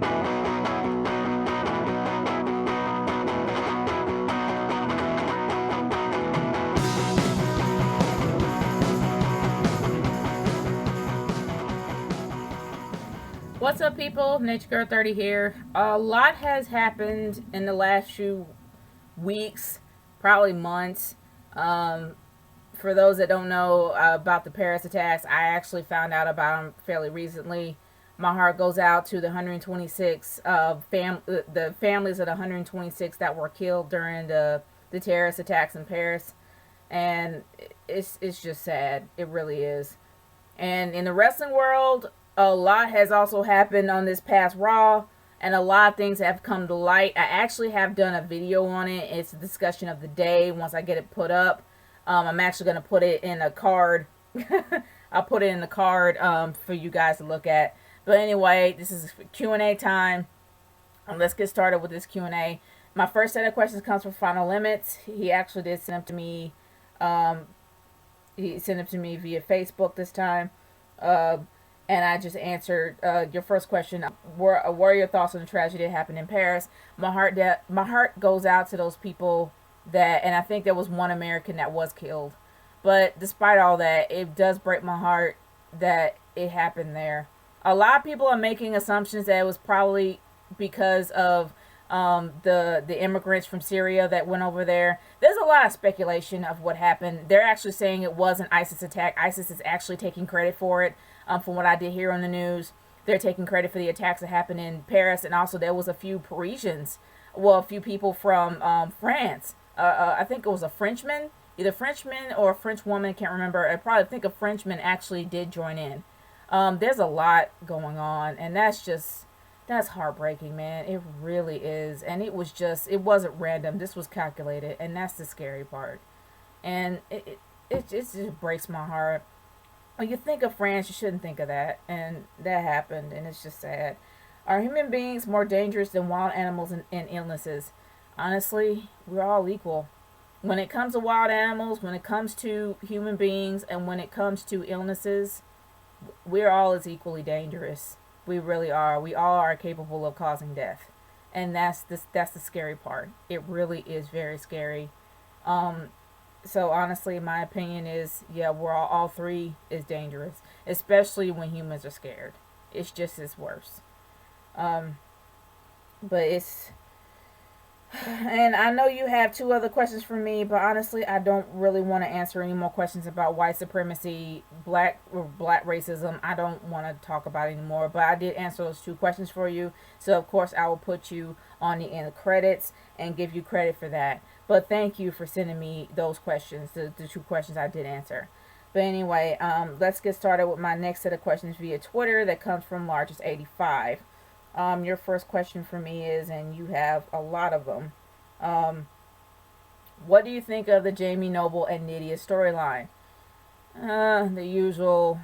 What's up, people? Nature Girl 30 here. A lot has happened in the last few weeks, probably months. Um, for those that don't know about the Paris attacks, I actually found out about them fairly recently. My heart goes out to the 126 the families of the 126 that were killed during the terrorist attacks in Paris, and it's just sad. It really is. And in the wrestling world, a lot has also happened on this past Raw, and a lot of things have come to light. I actually have done a video on it. It's a discussion of the day. Once I get it put up, I'm actually going to put it in a card. I'll put it in the card for you guys to look at. But anyway, this is Q&A time. Let's get started with this Q&A. My first set of questions comes from Final Limits. He actually did send them to me. He sent them to me via Facebook this time. Uh, and I just answered your first question. What are your thoughts on the tragedy that happened in Paris? My heart goes out to those people and I think there was one American that was killed. But despite all that, it does break my heart that it happened there. A lot of people are making assumptions that it was probably because of the immigrants from Syria that went over there. There's a lot of speculation of what happened. They're actually saying it was an ISIS attack. ISIS is actually taking credit for it. From what I did hear on the news, they're taking credit for the attacks that happened in Paris, and also there was a few Parisians, well, a few people from France. I think it was a Frenchman, either Frenchman or a French woman. Can't remember. I probably think a Frenchman actually did join in. There's a lot going on, and that's heartbreaking, man. It really is. And it wasn't random. This was calculated. And that's the scary part. And it just breaks my heart. When you think of France, you shouldn't think of that. And that happened. And it's just sad. Are human beings more dangerous than wild animals and illnesses? Honestly, we're all equal. When it comes to wild animals, when it comes to human beings, and when it comes to illnesses, we're all as equally dangerous. We really are. We all are capable of causing death, and that's the scary part. It really is very scary. So honestly, my opinion is, yeah, all three is dangerous, especially when humans are scared. It's just as worse. Um, but it's and I know you have two other questions for me, but honestly, I don't really want to answer any more questions about white supremacy, black racism. I don't want to talk about it anymore. But I did answer those two questions for you, so of course I will put you on the end of credits and give you credit for that. But thank you for sending me those questions, the two questions I did answer. But anyway, let's get started with my next set of questions via Twitter that comes from Largest85. Your first question for me is, and you have a lot of them. What do you think of the Jamie Noble and Nydia storyline? The usual,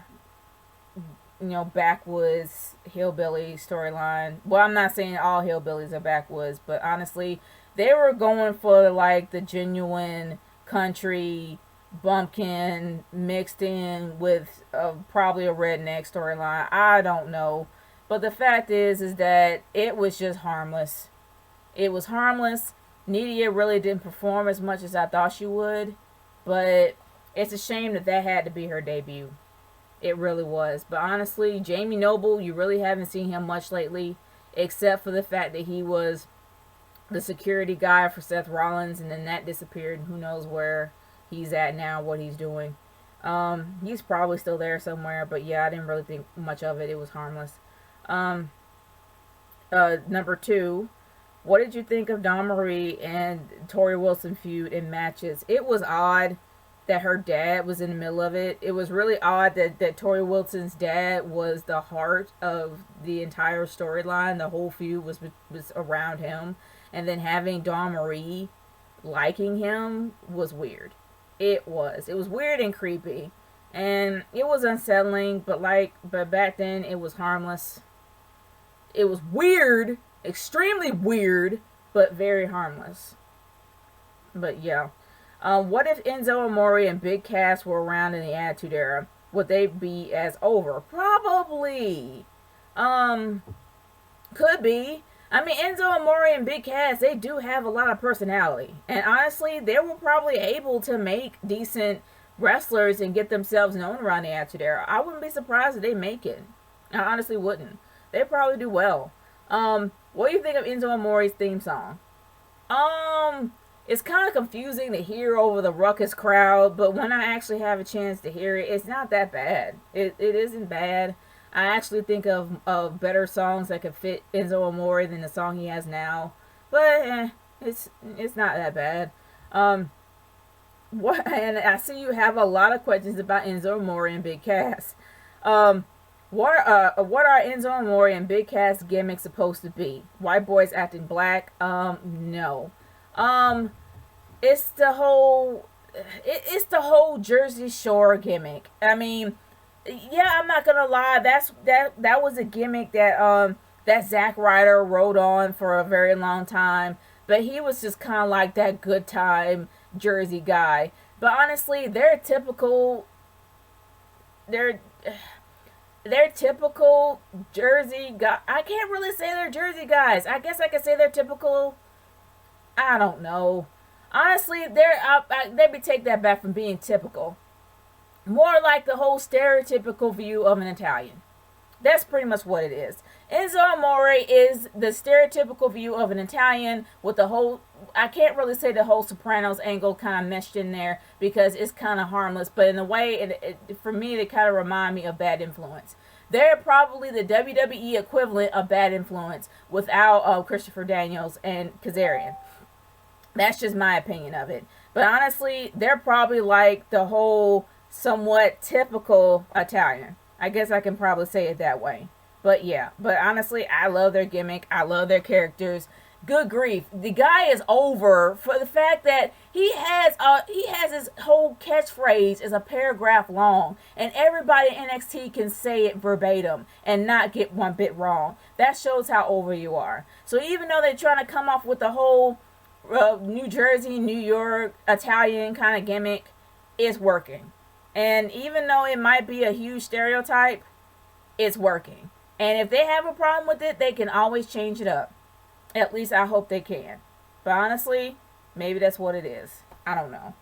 backwoods hillbilly storyline. Well, I'm not saying all hillbillies are backwoods, but honestly, they were going for like the genuine country bumpkin mixed in with probably a redneck storyline. I don't know. But the fact is that it was just harmless. It was harmless. Nydia really didn't perform as much as I thought she would. But it's a shame that had to be her debut. It really was. But honestly, Jamie Noble, you really haven't seen him much lately. Except for the fact that he was the security guy for Seth Rollins. And then that disappeared. Who knows where he's at now, what he's doing. He's probably still there somewhere. But yeah, I didn't really think much of it. It was harmless. Number two, what did you think of Dawn Marie and Tori Wilson feud in matches? It was odd that her dad was in the middle of it. It was really odd that Tori Wilson's dad was the heart of the entire storyline. The whole feud was around him. And then having Dawn Marie liking him was weird. It was weird and creepy. And it was unsettling, but back then it was harmless. It was weird, extremely weird, but very harmless. But yeah. What if Enzo Amore and Big Cass were around in the Attitude Era? Would they be as over? Probably. Could be. I mean, Enzo Amore and Big Cass, they do have a lot of personality. And honestly, they were probably able to make decent wrestlers and get themselves known around the Attitude Era. I wouldn't be surprised if they make it. I honestly wouldn't. They probably do well. What do you think of Enzo Amore's theme song? It's kind of confusing to hear over the ruckus crowd, but when I actually have a chance to hear it, it's not that bad. It isn't bad. I actually think of better songs that could fit Enzo Amore than the song he has now, but it's not that bad. What? And I see you have a lot of questions about Enzo Amore and Big Cass. What are Enzo Amore and Big Cass gimmicks supposed to be? White boys acting black? No. It's the whole it's the whole Jersey Shore gimmick. I mean, yeah, I'm not gonna lie. That was a gimmick that Zack Ryder rode on for a very long time. But he was just kind of like that good time Jersey guy. But honestly, they're they're typical Jersey guy. I can't really say they're Jersey guys. I guess I could say they're typical. I don't know. Honestly, let me take that back from being typical. More like the whole stereotypical view of an Italian. That's pretty much what it is. Enzo Amore is the stereotypical view of an Italian with the whole, I can't really say the whole Sopranos angle kind of meshed in there because it's kind of harmless, but in a way, for me, they kind of remind me of Bad Influence. They're probably the WWE equivalent of Bad Influence without Christopher Daniels and Kazarian. That's just my opinion of it. But honestly, they're probably like the whole somewhat typical Italian. I guess I can probably say it that way. But yeah, but honestly, I love their gimmick. I love their characters. Good grief, the guy is over for the fact that he has his whole catchphrase is a paragraph long, and everybody in NXT can say it verbatim and not get one bit wrong. That shows how over you are. So even though they're trying to come off with the whole New Jersey, New York, Italian kind of gimmick, it's working. And even though it might be a huge stereotype, it's working. And if they have a problem with it, they can always change it up. At least I hope they can. But honestly, maybe that's what it is. I don't know.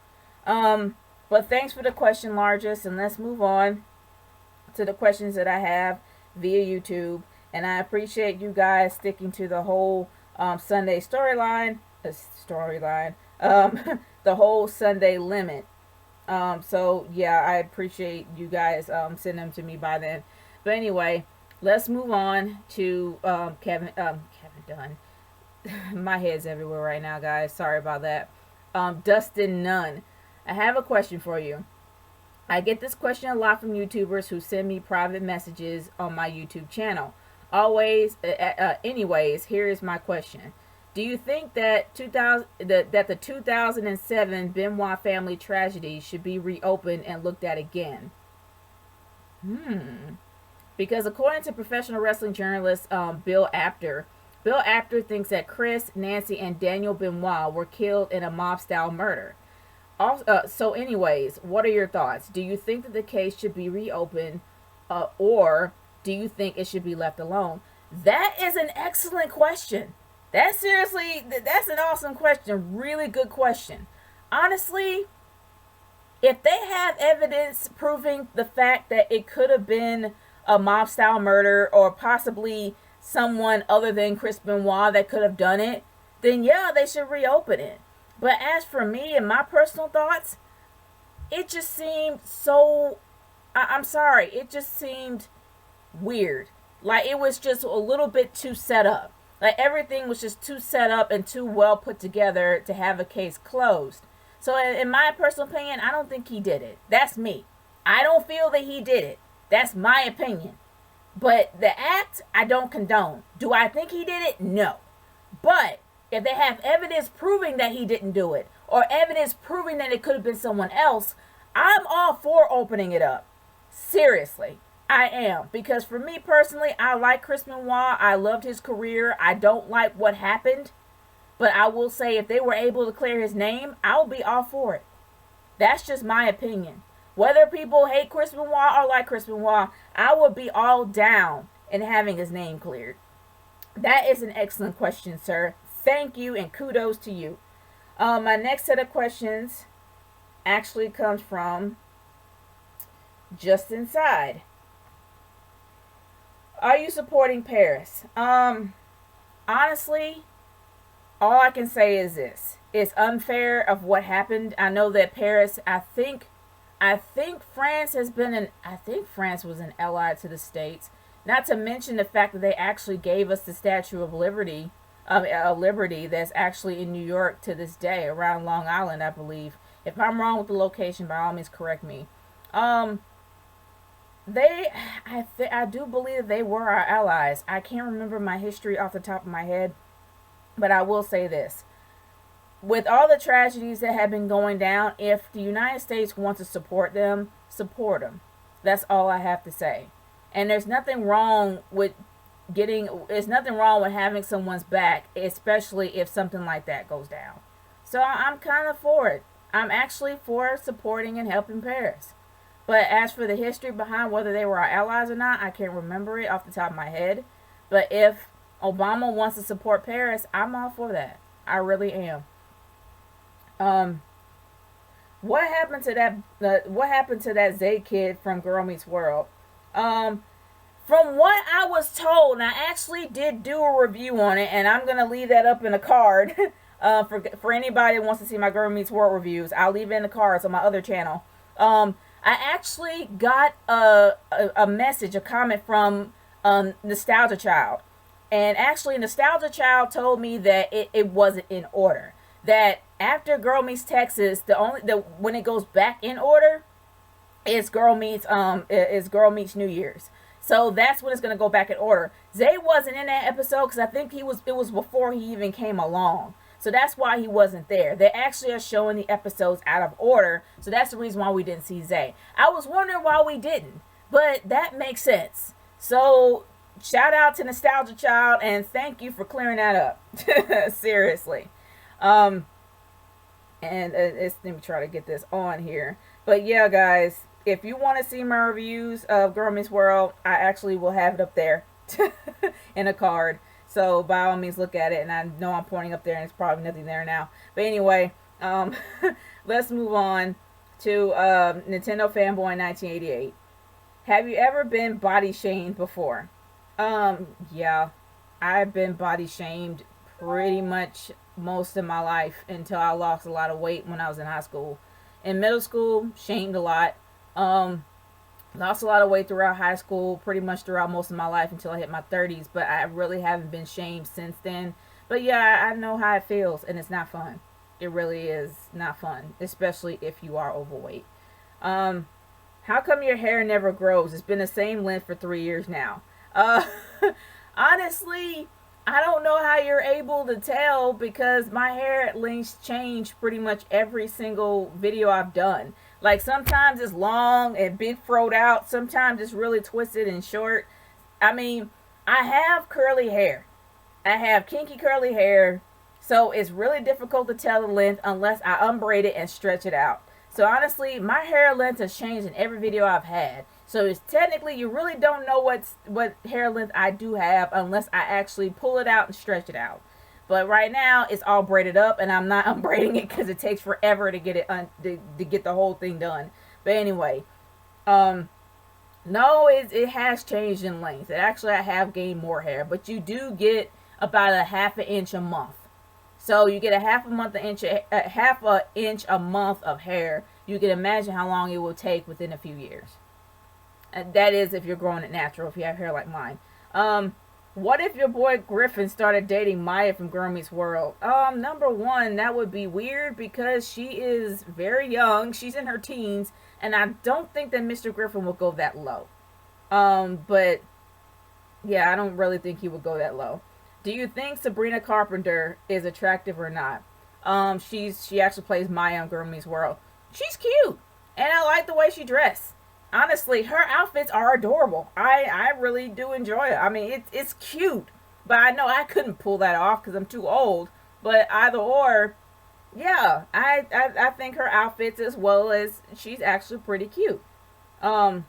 But thanks for the question, Largest. And let's move on to the questions that I have via YouTube. And I appreciate you guys sticking to the whole Sunday storyline. The whole Sunday limit. So yeah, I appreciate you guys sending them to me by then. But anyway, let's move on to Kevin Dunn. My head's everywhere right now, guys. Sorry about that. Dustin Nunn. I have a question for you. I get this question a lot from YouTubers who send me private messages on my YouTube channel. Anyways, here is my question. Do you think that the 2007 Benoit family tragedy should be reopened and looked at again? Because according to professional wrestling journalist Bill Apter thinks that Chris, Nancy, and Daniel Benoit were killed in a mob-style murder. So anyways, what are your thoughts? Do you think that the case should be reopened or do you think it should be left alone? That is an excellent question. That's an awesome question. Really good question. Honestly, if they have evidence proving the fact that it could have been a mob-style murder or possibly someone other than Chris Benoit that could have done it, then yeah, they should reopen it. But as for me and my personal thoughts, it just seemed so... I'm sorry, it just seemed weird. Like it was just a little bit too set up. Like everything was just too set up and too well put together to have a case closed. So in my personal opinion, I don't think he did it. That's me. I don't feel that he did it. That's my opinion. But the act, I don't condone. Do I think he did it? No. But if they have evidence proving that he didn't do it, or evidence proving that it could have been someone else, I'm all for opening it up. Seriously. I am. Because for me personally, I like Chris Benoit. I loved his career. I don't like what happened. But I will say if they were able to clear his name, I'll be all for it. That's just my opinion. Whether people hate Chris Benoit or like Chris Benoit, I would be all down in having his name cleared. That is an excellent question, sir. Thank you and kudos to you. My next set of questions actually comes from Just Inside. Are you supporting Paris? Honestly, all I can say is this. It's unfair of what happened. I know that Paris, I think France has been an I think France was an ally to the States. Not to mention the fact that they actually gave us the Statue of Liberty, Liberty that's actually in New York to this day, around Long Island, I believe. If I'm wrong with the location, by all means correct me. Um, I do believe they were our allies. I can't remember my history off the top of my head, but I will say this: with all the tragedies that have been going down, if the United States wants to support them, support them. That's all I have to say. And there's nothing wrong with there's nothing wrong with having someone's back, especially if something like that goes down. So I'm kind of for it. I'm actually for supporting and helping Paris. But as for the history behind whether they were our allies or not, I can't remember it off the top of my head. But if Obama wants to support Paris, I'm all for that. I really am. Um, what happened to that? What happened to that Zay kid from Girl Meets World? Um, from what I was told, and I actually did do a review on it, and I'm gonna leave that up in a card. For anybody that wants to see my Girl Meets World reviews, I'll leave it in the cards on my other channel. I actually got a message, a comment from Nostalgia Child, and actually Nostalgia Child told me that it wasn't in order. That after Girl Meets Texas, the when it goes back in order, is Girl Meets New Year's. So that's when it's gonna go back in order. Zay wasn't in that episode because I think it was before he even came along. So that's why he wasn't there. They actually are showing the episodes out of order. So that's the reason why we didn't see Zay. I was wondering why we didn't, but that makes sense. So shout out to Nostalgia Child and thank you for clearing that up. Seriously. Um, and let me try to get this on here. But yeah, guys, if you want to see my reviews of Girl Meets World, I actually will have it up there in a card. So by all means, look at it. And I know I'm pointing up there, and it's probably nothing there now. But anyway, let's move on to Nintendo Fanboy 1988. Have you ever been body shamed before? Yeah, I've been body shamed pretty much most of my life until I lost a lot of weight when I was in high school. In middle school, shamed a lot. Lost a lot of weight throughout high school, pretty much throughout most of my life until I hit my 30s, but I really haven't been shamed since then. But yeah, I know how it feels, and it's not fun. It really is not fun, especially if you are overweight. How come your hair never grows? It's been the same length for 3 years now. Uh, honestly, I don't know how you're able to tell because my hair lengths change pretty much every single video I've done. Like sometimes it's long and big froed out. Sometimes it's really twisted and short. I mean, I have curly hair. I have kinky curly hair. So it's really difficult to tell the length unless I unbraid it and stretch it out. So honestly, my hair length has changed in every video I've had. So it's technically you really don't know what hair length I do have unless I actually pull it out and stretch it out. But right now it's all braided up, and I'm not unbraiding it because it takes forever to get it to get the whole thing done. But anyway, no, it has changed in length. Actually, I have gained more hair, but you do get about a half an inch a month. So you get a half a inch a month of hair. You can imagine how long it will take within a few years. And that is if you're growing it natural, if you have hair like mine. What if your boy Griffin started dating Maya from Girl Meets World? Number one, that would be weird because she is very young. She's in her teens, and I don't think that Mr. Griffin will go that low. But yeah, I don't really think he would go that low. Do you think Sabrina Carpenter is attractive or not? She actually plays Maya on Girl Meets World. She's cute, and I like the way she dressed. Honestly, her outfits are adorable. I really do enjoy it. I mean, it's cute, but I know I couldn't pull that off because I'm too old. But either or, yeah, I think her outfits as well as she's actually pretty cute. But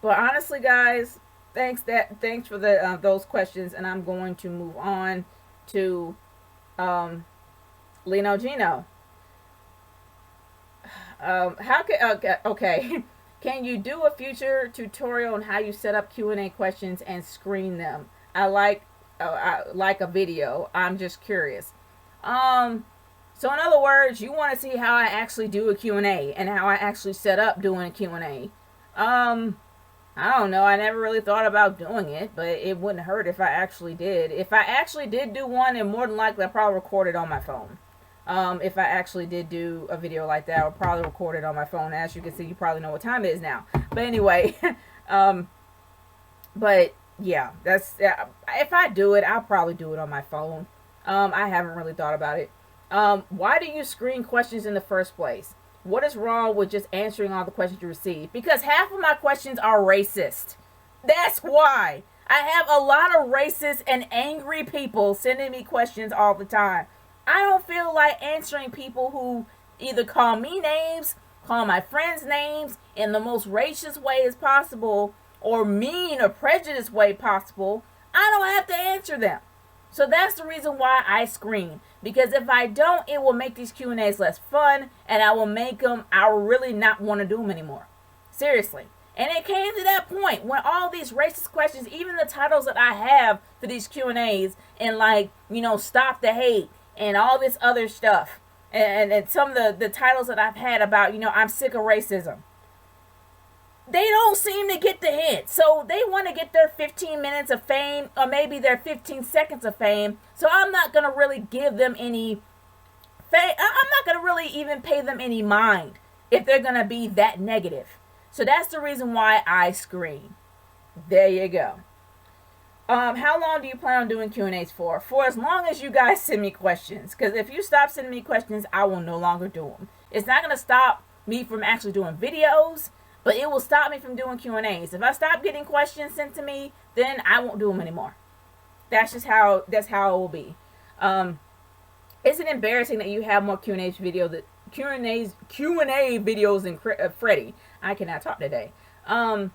honestly, guys, Thanks for the those questions, and I'm going to move on to um, Lino Gino. How can okay? Can you do a future tutorial on how you set up Q&A questions and screen them? I like a video. I'm just curious. Um, so in other words, you want to see how I actually do a Q&A and how I actually set up doing a Q&A. I don't know. I never really thought about doing it, but it wouldn't hurt if I actually did. If I actually did do one, and more than likely I probably record it on my phone. If I actually did do a video like that, I would probably record it on my phone. As you can see, you probably know what time it is now. But anyway, um, but yeah, that's if I do it, I'll probably do it on my phone. I haven't really thought about it. Why do you screen questions in the first place? What is wrong with just answering all the questions you receive? Because half of my questions are racist. That's why. I have a lot of racist and angry people sending me questions all the time. I don't feel like answering people who either call me names, call my friends names in the most racist way as possible, or mean or prejudiced way possible. I don't have to answer them. So that's the reason why I screen. Because if I don't, it will make these Q&As less fun, and I will really not want to do them anymore. Seriously. And it came to that point when all these racist questions, even the titles that I have for these Q&As, and like, stop the hate, and all this other stuff, and some of the titles that I've had about, I'm sick of racism. They don't seem to get the hint. So they want to get their 15 minutes of fame, or maybe their 15 seconds of fame. So I'm not going to really give them any fame. I'm not going to really even pay them any mind if they're going to be that negative. So that's the reason why I screen. There you go. How long do you plan on doing Q&As for? For as long as you guys send me questions. Because if you stop sending me questions, I will no longer do them. It's not going to stop me from actually doing videos, but it will stop me from doing Q&As. If I stop getting questions sent to me, then I won't do them anymore. That's how it will be. Is it embarrassing that you have more Q&A videos than Freddie? I cannot talk today. Yeah,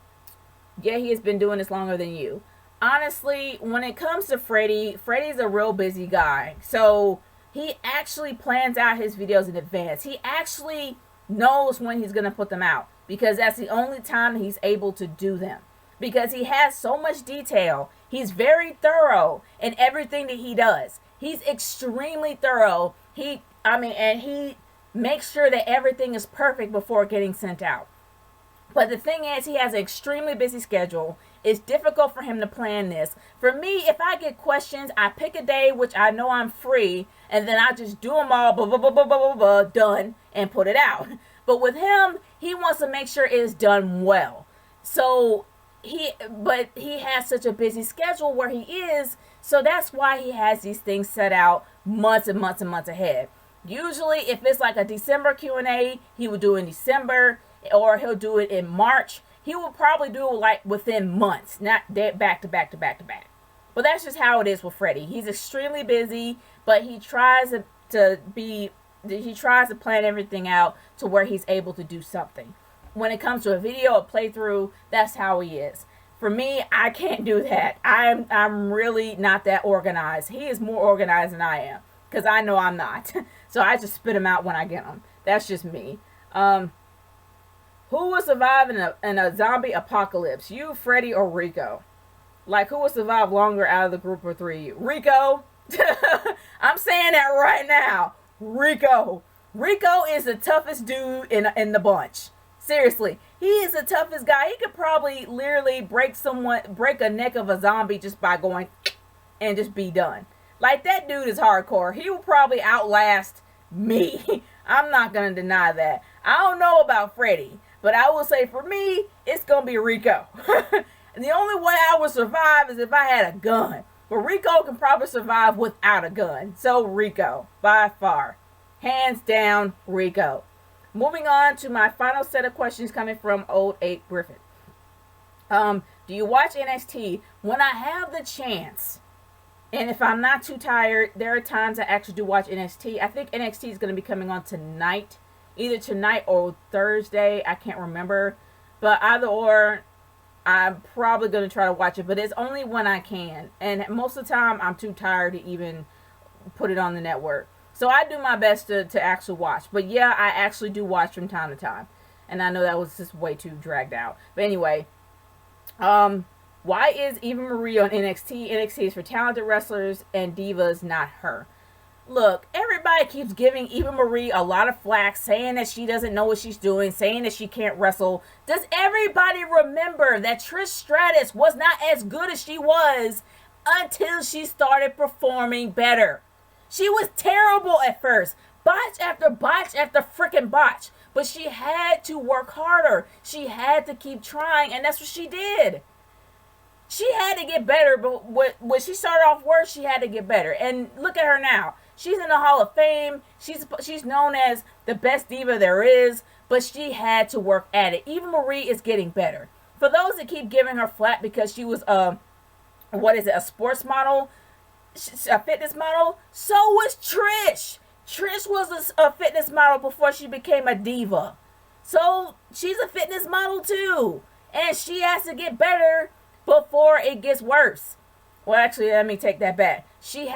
he has been doing this longer than you. Honestly, when it comes to Freddie's a real busy guy. So he actually plans out his videos in advance. He actually knows when he's going to put them out, because that's the only time he's able to do them. Because he has so much detail. He's very thorough in everything that he does. He's extremely thorough. And he makes sure that everything is perfect before getting sent out. But the thing is, he has an extremely busy schedule. It's difficult for him to plan this. For me, if I get questions, I pick a day which I know I'm free, and then I just do them all, done, and put it out. But with him, he wants to make sure it is done well. So he has such a busy schedule where he is, so that's why he has these things set out months and months and months ahead. Usually, if it's like a December Q&A, he would do it in December, or he'll do it in March. He will probably do it like within months, not back to back to back to back. But that's just how it is with Freddie. He's extremely busy, but he tries to plan everything out to where he's able to do something. When it comes to a video, a playthrough, that's how he is. For me, I can't do that. I'm really not that organized. He is more organized than I am, because I know I'm not. So I just spit them out when I get them. That's just me. Who will survive in a zombie apocalypse? You, Freddy, or Rico? Like, who will survive longer out of the group of three? Rico? I'm saying that right now. Rico. Rico is the toughest dude in the bunch. Seriously. He is the toughest guy. He could probably literally break a neck of a zombie just by going and just be done. Like, that dude is hardcore. He will probably outlast me. I'm not going to deny that. I don't know about Freddy, but I will say for me, it's going to be Rico. And the only way I would survive is if I had a gun. But Rico can probably survive without a gun. So Rico, by far. Hands down, Rico. Moving on to my final set of questions coming from Old Ape Griffin. Do you watch NXT? When I have the chance, and if I'm not too tired, there are times I actually do watch NXT. I think NXT is going to be coming on tonight. Either tonight or Thursday. I can't remember. But either or, I'm probably going to try to watch it, but it's only when I can. And most of the time, I'm too tired to even put it on the network. So I do my best to actually watch. But yeah, I actually do watch from time to time. And I know that was just way too dragged out. But anyway, why is Eva Marie on NXT? NXT is for talented wrestlers and divas, not her. Look, everybody keeps giving Eva Marie a lot of flack, saying that she doesn't know what she's doing, saying that she can't wrestle. Does everybody remember that Trish Stratus was not as good as she was until she started performing better? She was terrible at first. Botch after botch after freaking botch. But she had to work harder. She had to keep trying, and that's what she did. She had to get better, but when she started off worse, she had to get better. And look at her now. She's in the Hall of Fame. She's known as the best diva there is, but she had to work at it. Eva Marie is getting better. For those that keep giving her flat because she was a sports model, a fitness model, so was Trish. Trish was a fitness model before she became a diva. So she's a fitness model too. And she has to get better before it gets worse. Well, actually, let me take that back. She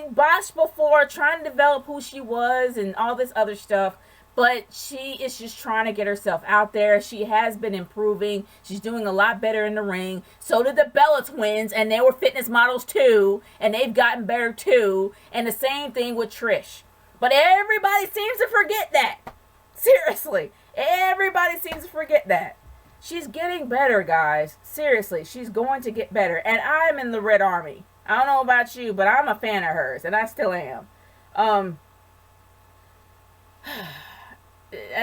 botched before trying to develop who she was and all this other stuff, but she is just trying to get herself out there. She has been improving. She's doing a lot better in the ring. So did the Bella twins, and they were fitness models too, and they've gotten better too. And the same thing with Trish. But everybody seems to forget that. Seriously, everybody seems to forget that. She's getting better, guys. Seriously, she's going to get better. And I'm in the Red Army. I don't know about you, but I'm a fan of hers, and I still am. And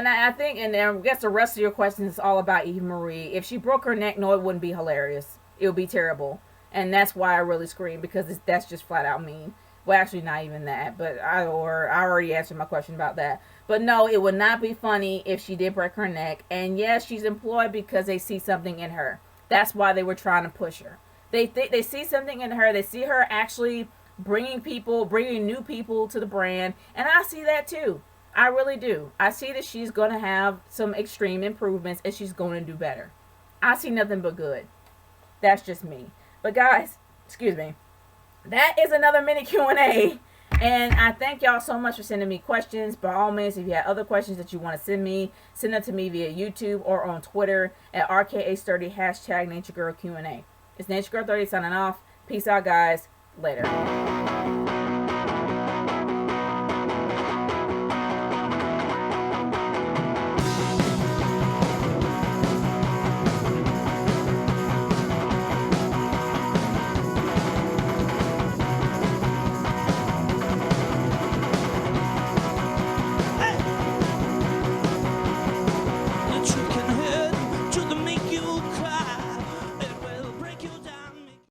I think, and I guess the rest of your questions is all about Eva Marie. If she broke her neck, no, it wouldn't be hilarious. It would be terrible. And that's why I really scream, because that's just flat out mean. Well, actually, not even that, but I already answered my question about that. But no, it would not be funny if she did break her neck. And yes, she's employed because they see something in her. That's why they were trying to push her. They see something in her. They see her actually bringing new people to the brand. And I see that too. I really do. I see that she's going to have some extreme improvements and she's going to do better. I see nothing but good. That's just me. But guys, excuse me. That is another mini Q&A. And I thank y'all so much for sending me questions. By all means, if you have other questions that you want to send me, send them to me via YouTube or on Twitter at RKA30 #NatureGirlQ&A. It's NatureGirl30 signing off. Peace out, guys. Later.